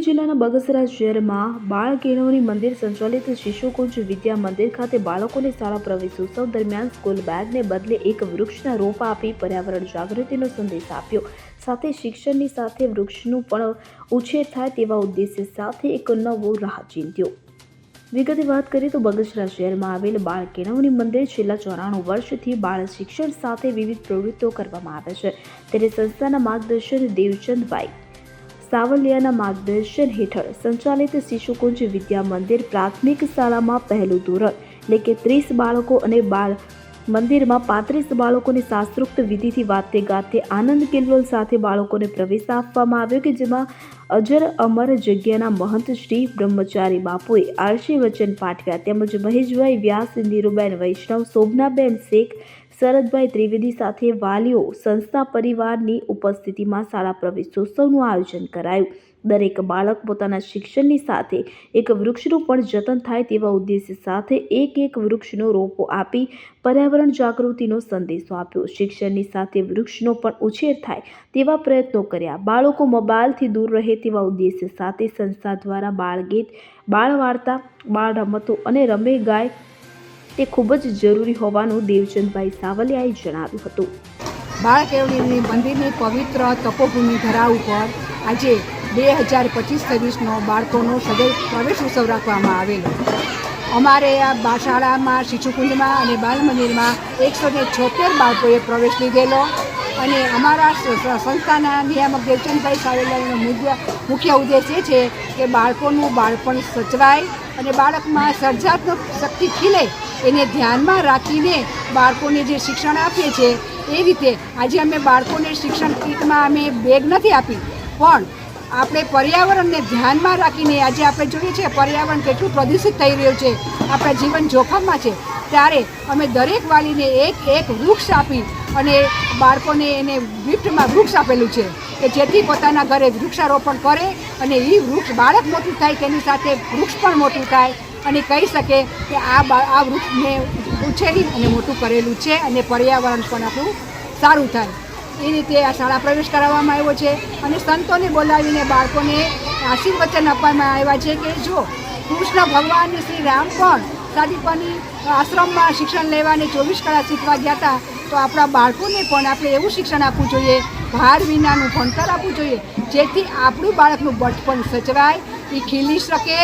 જિલ્લાના બગસરા શહેરમાં બાળ કેળવણી મંદિર સંચાલિત શિશુકુંજ વિદ્યા મંદિર ખાતે બાળકોને શાળા પ્રવેશોત્સવ દરમિયાન સ્કૂલ બેગને બદલે એક વૃક્ષના રોપ આપી પર્યાવરણ જાગૃતિનો સંદેશ આપ્યો. સાથે શિક્ષણની સાથે વૃક્ષનું પણ ઉછેર થાય તેવા ઉદ્દેશ્ય સાથે એક નવો રાહ ચીંધ્યો. વિગતે વાત કરીએ તો બગસરા શહેરમાં આવેલ બાળ કેળવણી મંદિર છેલ્લા 94 વર્ષથી બાળ શિક્ષણ સાથે વિવિધ પ્રવૃત્તિઓ કરવામાં આવે છે. ત્યારે સંસ્થાના માર્ગદર્શન દેવચંદભાઈ સાવલિયાના માર્ગદર્શન હેઠળ સંચાલિત શિશુકુંજ વિદ્યા મંદિર પ્રાથમિક શાળામાં પહેલું ધોરણ એટલે કે 30 બાળકો અને બાળ મંદિરમાં 35 બાળકોને શાસ્ત્રોક્ત વિધિથી વાતે ગાતે આનંદ કિલ્લોલ સાથે બાળકોને પ્રવેશ આપવામાં આવ્યો કે જેમાં અજર અમર જગ્યાના મહંત શ્રી બ્રહ્મચારી બાપુએ આરસી વચન પાઠવ્યા તેમજ મહેશભાઈ વ્યાસ, નીરુબેન વૈષ્ણવ, શોભનાબેન શેખ, શરદભાઈ ત્રિવેદી સાથે વાલીઓ સંસ્થા પરિવારની ઉપસ્થિતિમાં શાળા પ્રવેશોત્સવનું આયોજન કરાયું. દરેક બાળક પોતાના શિક્ષણની સાથે એક વૃક્ષનું પણ જતન થાય તેવા ઉદ્દેશ્ય સાથે એક વૃક્ષનો રોપો આપી પર્યાવરણ જાગૃતિનો સંદેશો આપ્યો. શિક્ષણની સાથે વૃક્ષનો પણ ઉછેર થાય તેવા પ્રયત્નો કર્યા. બાળકો મોબાઈલથી દૂર રહે તેવા ઉદ્દેશ્ય સાથે સંસ્થા દ્વારા બાળગીત, બાળ વાર્તા, બાળ રમતો અને રમે ગાય તે ખૂબ જ જરૂરી હોવાનું દેવચંદભાઈ સાવલિયાએ જણાવ્યું હતું. બાળ કેળવણી મંદિરની પવિત્ર તપોભૂમિ ધરા ઉપર આજે 2025-26નો બાળકોનો સદૈવ પ્રવેશ ઉત્સવ રાખવામાં આવેલો. અમારે આ શાળામાં શિશુકુંજમાં અને બાળ મંદિરમાં 176 બાળકોએ પ્રવેશ લીધેલો અને અમારા સંસ્થાના નિયામક દેવચંદભાઈ સાવલિયાનો મુખ્ય ઉદ્દેશ એ છે કે બાળકોનું બાળપણ સચવાય અને બાળકમાં સર્જનાત્મક શક્તિ ખીલે એને ધ્યાનમાં રાખીને બાળકોને જે શિક્ષણ આપીએ છીએ એ રીતે આજે અમે બાળકોને શિક્ષણ કીટમાં અમે બેગ નથી આપી, પણ આપણે પર્યાવરણને ધ્યાનમાં રાખીને આજે આપણે જોઈએ છીએ પર્યાવરણ કેટલું પ્રદૂષિત થઈ રહ્યું છે, આપણા જીવન જોખમમાં છે, ત્યારે અમે દરેક વાલીને એક વૃક્ષ આપી અને બાળકોને એને ગિફ્ટમાં વૃક્ષ આપેલું છે કે જેથી પોતાના ઘરે વૃક્ષારોપણ કરે અને એ વૃક્ષ બાળક મોટું થાય તેની સાથે વૃક્ષ પણ મોટું થાય અને કહી શકે કે આ વૃક્ષને ઉછેરી અને મોટું કરેલું છે અને પર્યાવરણ પણ આપણું સારું થાય. એ રીતે આ શાળા પ્રવેશ કરાવવામાં આવ્યો છે અને સંતોને બોલાવીને બાળકોને આશીર્વચન આપવામાં આવ્યા છે કે જો કૃષ્ણ ભગવાન શ્રી રામ પણ સાદીપની આશ્રમમાં શિક્ષણ લેવાને 24 કળા શીખવા ગયા હતા, તો આપણા બાળકોને પણ આપણે એવું શિક્ષણ આપવું જોઈએ, ભાર વિનાનું ભણતર આપવું જોઈએ, જેથી આપણું બાળકનું બચપન સચવાય, એ ખીલી શકે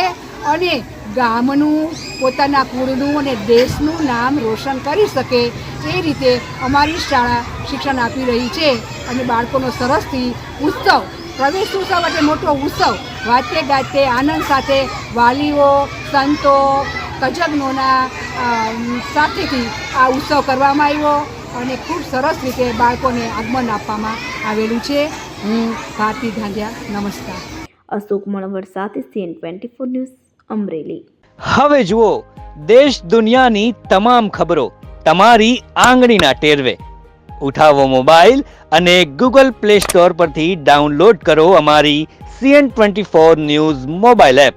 અને ગામનું, પોતાના કુળનું અને દેશનું નામ રોશન કરી શકે. એ રીતે અમારી શાળા શિક્ષણ આપી રહી છે અને બાળકોનો સરસથી ઉત્સવ, પ્રવેશ ઉત્સવ એટલે મોટો ઉત્સવ, વાતે ગાતે આનંદ સાથે વાલીઓ, સંતો, તજજ્ઞોના સાથેથી આ ઉત્સવ કરવામાં આવ્યો અને ખૂબ સરસ રીતે બાળકોને આગમન આપવામાં આવેલું છે. હું ભારતી ધાંધિયા, નમસ્કાર. અશોક મણવર સાથે CN24 ન્યૂઝ, અમરેલી. હવે જુઓ દેશ દુનિયાની તમામ ખબરો તમારી આંગળીના ટેરવે. ઉઠાવો મોબાઈલ અને Google Play Store પરથી ડાઉનલોડ કરો અમારી CN24 ન્યૂઝ મોબાઈલ એપ.